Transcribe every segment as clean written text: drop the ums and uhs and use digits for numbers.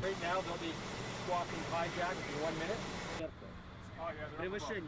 Right now they'll be swapping hijack in 1 minute. Превышение.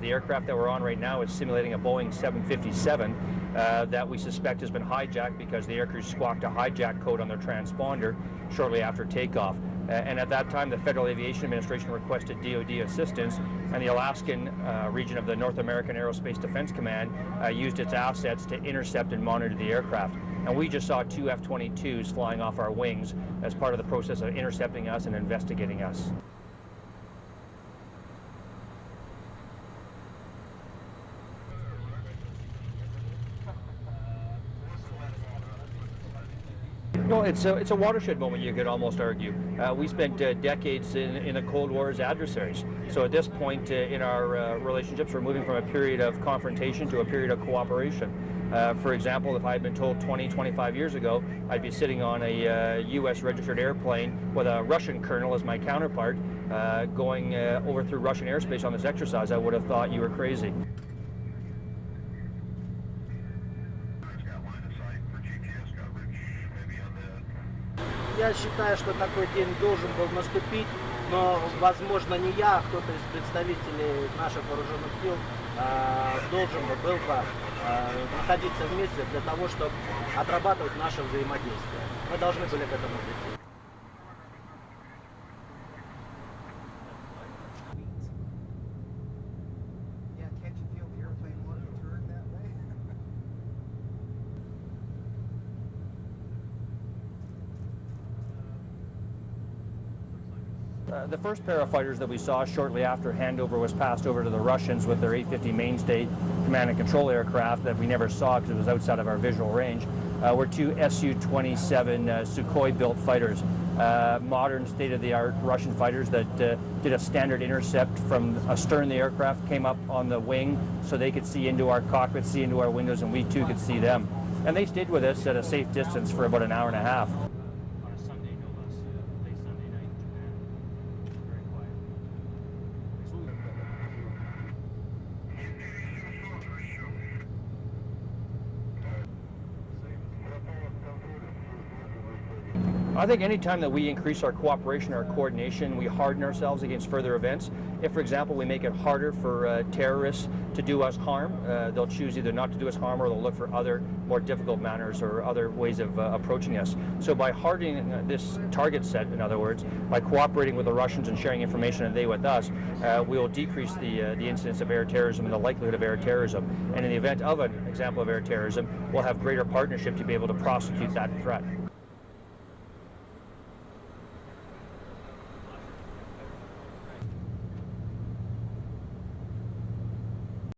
The aircraft that we're on right now is simulating a Boeing 757 that we suspect has been hijacked because the aircrew squawked a hijack code on their transponder shortly after takeoff. And at that time, the Federal Aviation Administration requested DoD assistance, and the Alaskan region of the North American Aerospace Defense Command used its assets to intercept and monitor the aircraft. And we just saw 2 F-22s flying off our wings as part of the process of intercepting us and investigating us. Well, it's a watershed moment, you could almost argue. We spent decades in the Cold War as adversaries. So at this point in our relationships, we're moving from a period of confrontation to a period of cooperation. For example, if I had been told 20, 25 years ago, I'd be sitting on a U.S. registered airplane with a Russian colonel as my counterpart going over through Russian airspace on this exercise, I would have thought you were crazy. Я считаю, что такой день должен был наступить, но, возможно, не я, а кто-то из представителей наших вооруженных сил должен был бы находиться вместе для того, чтобы отрабатывать наше взаимодействие. Мы должны были к этому прийти. The first pair of fighters that we saw shortly after handover was passed over to the Russians with their A-50 mainstay command and control aircraft that we never saw because it was outside of our visual range, were 2 Su-27 Sukhoi-built fighters, modern state-of-the-art Russian fighters that did a standard intercept from astern the aircraft, came up on the wing so they could see into our cockpit, see into our windows, and we too could see them. And they stayed with us at a safe distance for about an hour and a half. I think any time that we increase our cooperation, our coordination, we harden ourselves against further events. If, for example, we make it harder for terrorists to do us harm, they'll choose either not to do us harm or they'll look for other more difficult manners or other ways of approaching us. So by hardening this target set, in other words, by cooperating with the Russians and sharing information and they with us, we will decrease the incidence of air terrorism and the likelihood of air terrorism. And in the event of an example of air terrorism, we'll have greater partnership to be able to prosecute that threat.